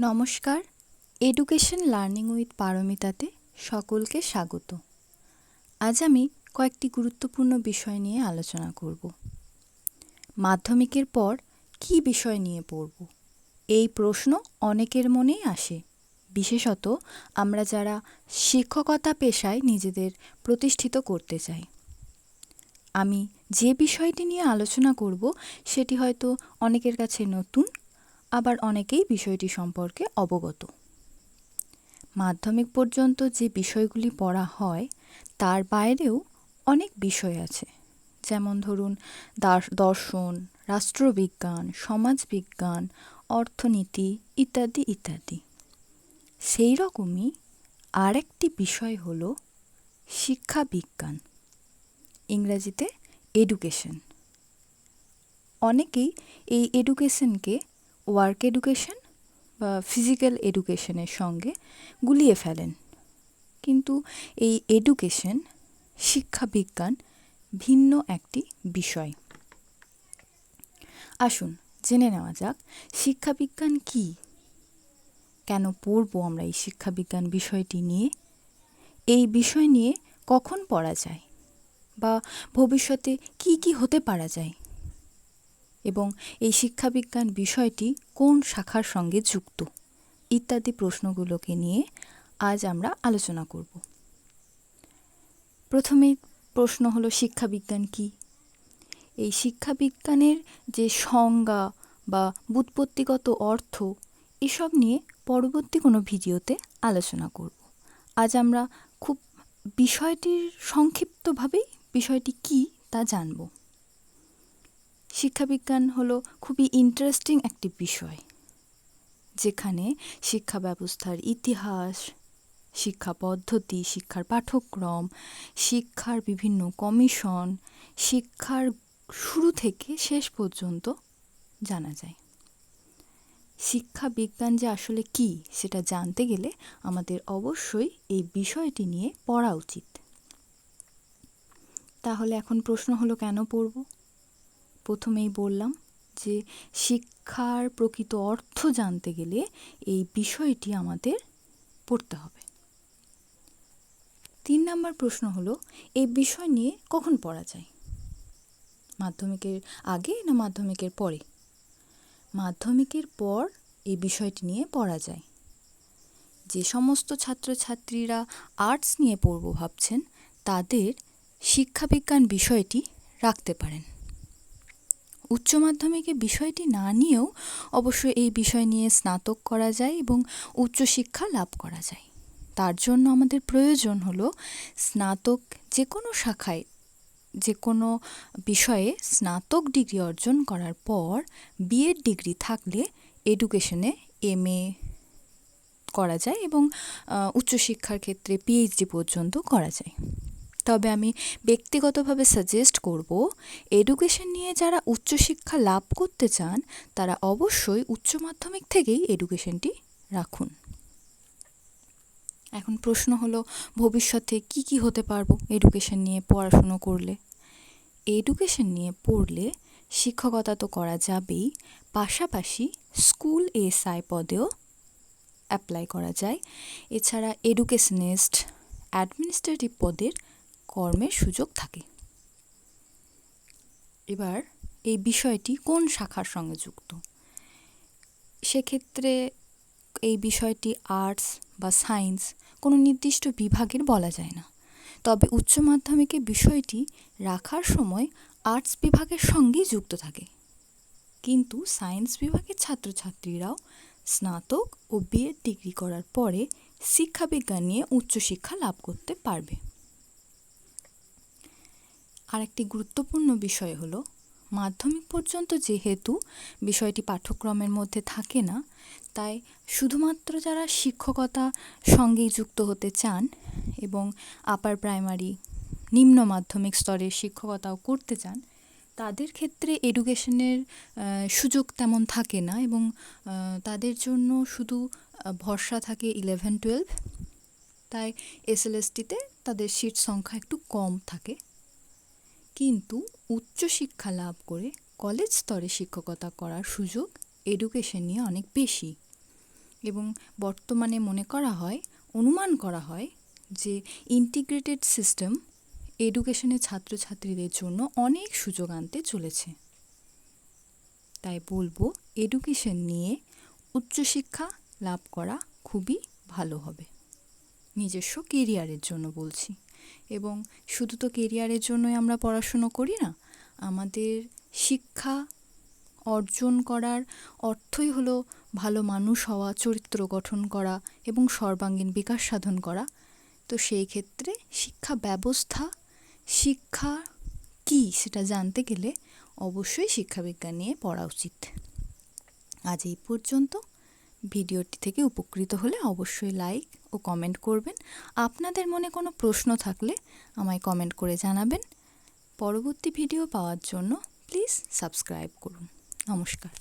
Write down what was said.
নমস্কার, education learning with পারমিতাতে সকলকে স্বাগত। আজ আমি কয়েকটি গুরুত্বপূর্ণ বিষয় নিয়ে আলোচনা করব। মাধ্যমিকের পর কী বিষয় নিয়ে পড়ব? এই প্রশ্ন অনেকের মনেই আসে, বিশেষত আমরা যারা শিক্ষকতা পেশায় নিজেদের প্রতিষ্ঠিত করতে চাই। আমি যে বিষয়টি নিয়ে আলোচনা করব সেটি হয়তো অনেকের কাছে নতুন, আবার অনেকেই বিষয়টি সম্পর্কে অবগত। মাধ্যমিক পর্যন্ত যে বিষয়গুলি পড়া হয় তার বাইরেও অনেক বিষয় আছে, যেমন ধরুন দর্শন, রাষ্ট্রবিজ্ঞান, সমাজবিজ্ঞান, অর্থনীতি ইত্যাদি ইত্যাদি। সেই রকমই আরেকটি বিষয় হল শিক্ষাবিজ্ঞান, ইংরেজিতে এডুকেশন। অনেকেই এই এডুকেশনকে ওয়ার্ক এডুকেশন বা ফিজিক্যাল এডুকেশনের সঙ্গে গুলিয়ে ফেলেন, কিন্তু এই এডুকেশন, শিক্ষাবিজ্ঞান ভিন্ন একটি বিষয়। আসুন জেনে নেওয়া যাক শিক্ষাবিজ্ঞান কী, কেন পড়বো আমরা এই শিক্ষাবিজ্ঞান বিষয়টি নিয়ে, এই বিষয় নিয়ে কখন পড়া যায় বা ভবিষ্যতে কি কি হতে পারা যায়, এবং এই শিক্ষাবিজ্ঞান বিষয়টি কোন শাখার সঙ্গে যুক্ত ইত্যাদি প্রশ্নগুলোকে নিয়ে আজ আমরা আলোচনা করব। প্রথমে প্রশ্ন হলো শিক্ষাবিজ্ঞান কী? এই শিক্ষাবিজ্ঞানের যে সংজ্ঞা বা ব্যুৎপত্তিগত অর্থ, এসব নিয়ে পরবর্তী কোনো ভিডিওতে আলোচনা করব। আজ আমরা খুব বিষয়টির সংক্ষিপ্তভাবেই বিষয়টি কী তা জানব। শিক্ষাবিজ্ঞান হলো খুবই ইন্টারেস্টিং একটি বিষয়, যেখানে শিক্ষা ব্যবস্থার ইতিহাস, শিক্ষা পদ্ধতি, শিক্ষার পাঠ্যক্রম, শিক্ষার বিভিন্ন কমিশন, শিক্ষার শুরু থেকে শেষ পর্যন্ত জানা যায়। শিক্ষা বিজ্ঞান যে আসলে কী সেটা জানতে গেলে আমাদের অবশ্যই এই বিষয়টি নিয়ে পড়া উচিত। তাহলে এখন প্রশ্ন হলো কেন পড়ব? প্রথমেই বললাম যে শিক্ষার প্রকৃত অর্থ জানতে গেলে এই বিষয়টি আমাদের পড়তে হবে। 3 নম্বর প্রশ্ন হলো এই বিষয় নিয়ে কখন পড়া যায়? মাধ্যমিকের আগে না মাধ্যমিকের পরে? মাধ্যমিকের পর এই বিষয়টি নিয়ে পড়া যায়। যে সমস্ত ছাত্রছাত্রীরা আর্টস নিয়ে পড়ব ভাবছেন, তাদের শিক্ষাবিজ্ঞান বিষয়টি রাখতে পারেন। উচ্চ মাধ্যমিকে বিষয়টি না নিয়েও অবশ্য এই বিষয় নিয়ে স্নাতক করা যায় এবং উচ্চশিক্ষা লাভ করা যায়। তার জন্য আমাদের প্রয়োজন হলো স্নাতক যে কোনো শাখায়, যে কোনো বিষয়ে স্নাতক ডিগ্রি অর্জন করার পর বিএড ডিগ্রি থাকলে এডুকেশনে এমএ করা যায় এবং উচ্চশিক্ষার ক্ষেত্রে পিএইচডি পর্যন্ত করা যায়। তবে আমি ব্যক্তিগতভাবে সাজেস্ট করব, এডুকেশন নিয়ে যারা উচ্চশিক্ষা লাভ করতে চান তারা অবশ্যই উচ্চ মাধ্যমিক থেকেই এডুকেশনটি রাখুন। এখন প্রশ্ন হলো ভবিষ্যতে কি কি হতে পারবো এডুকেশন নিয়ে পড়াশুনো করলে? এডুকেশন নিয়ে পড়লে শিক্ষকতা তো করা যাবেই, পাশাপাশি স্কুল এসআই পদেও অ্যাপ্লাই করা যায়। এছাড়া এডুকেশনিস্ট, অ্যাডমিনিস্ট্রেটিভ পদের কর্মের সুযোগ থাকে। এবার এই বিষয়টি কোন শাখার সঙ্গে যুক্ত? সেক্ষেত্রে এই বিষয়টি আর্টস বা সায়েন্স কোনো নির্দিষ্ট বিভাগের বলা যায় না। তবে উচ্চ মাধ্যমিকে বিষয়টি রাখার সময় আর্টস বিভাগের সঙ্গেই যুক্ত থাকে, কিন্তু সায়েন্স বিভাগের ছাত্রছাত্রীরাও স্নাতক ও বিএড ডিগ্রি করার পরে শিক্ষাবিজ্ঞান নিয়ে উচ্চশিক্ষা লাভ করতে পারবে। আরেকটি গুরুত্বপূর্ণ বিষয় হলো মাধ্যমিক পর্যন্ত যেহেতু বিষয়টি পাঠ্যক্রমের মধ্যে থাকে না, তাই শুধুমাত্র যারা শিক্ষকতা সঙ্গেই যুক্ত হতে চান এবং আপার প্রাইমারি, নিম্ন মাধ্যমিক স্তরের শিক্ষকতাও করতে চান, তাদের ক্ষেত্রে এডুকেশনের সুযোগ তেমন থাকে না এবং তাদের জন্য শুধু ভরসা থাকে 11-12। তাই এসএলএসটিতে তাদের সিট সংখ্যা একটু কম থাকে, কিন্তু উচ্চশিক্ষা লাভ করে কলেজ স্তরে শিক্ষকতা করার সুযোগ এডুকেশন নিয়ে অনেক বেশি। এবং বর্তমানে অনুমান করা হয় যে ইন্টিগ্রেটেড সিস্টেম এডুকেশনের ছাত্রছাত্রীদের জন্য অনেক সুযোগ আনতে চলেছে। তাই বলবো এডুকেশন নিয়ে উচ্চশিক্ষা লাভ করা খুবই ভালো হবে, নিজস্ব কেরিয়ারের জন্য বলছি। এবং শুধু তো কেরিয়ারের জন্যই আমরা পড়াশুনো করি না, আমাদের শিক্ষা অর্জন করার অর্থই হলো ভালো মানুষ হওয়া, চরিত্র গঠন করা এবং সর্বাঙ্গীন বিকাশ সাধন করা। তো সেই ক্ষেত্রে শিক্ষা কী সেটা জানতে গেলে অবশ্যই শিক্ষাবিজ্ঞান নিয়ে পড়া উচিত। আজ এই পর্যন্ত। ভিডিওটি থেকে উপকৃত হলে অবশ্যই লাইক ও কমেন্ট করবেন। আপনাদের মনে কোনো প্রশ্ন থাকলে আমায় কমেন্ট করে জানাবেন। পরবর্তী ভিডিও পাওয়ার জন্য প্লিজ সাবস্ক্রাইব করুন। নমস্কার।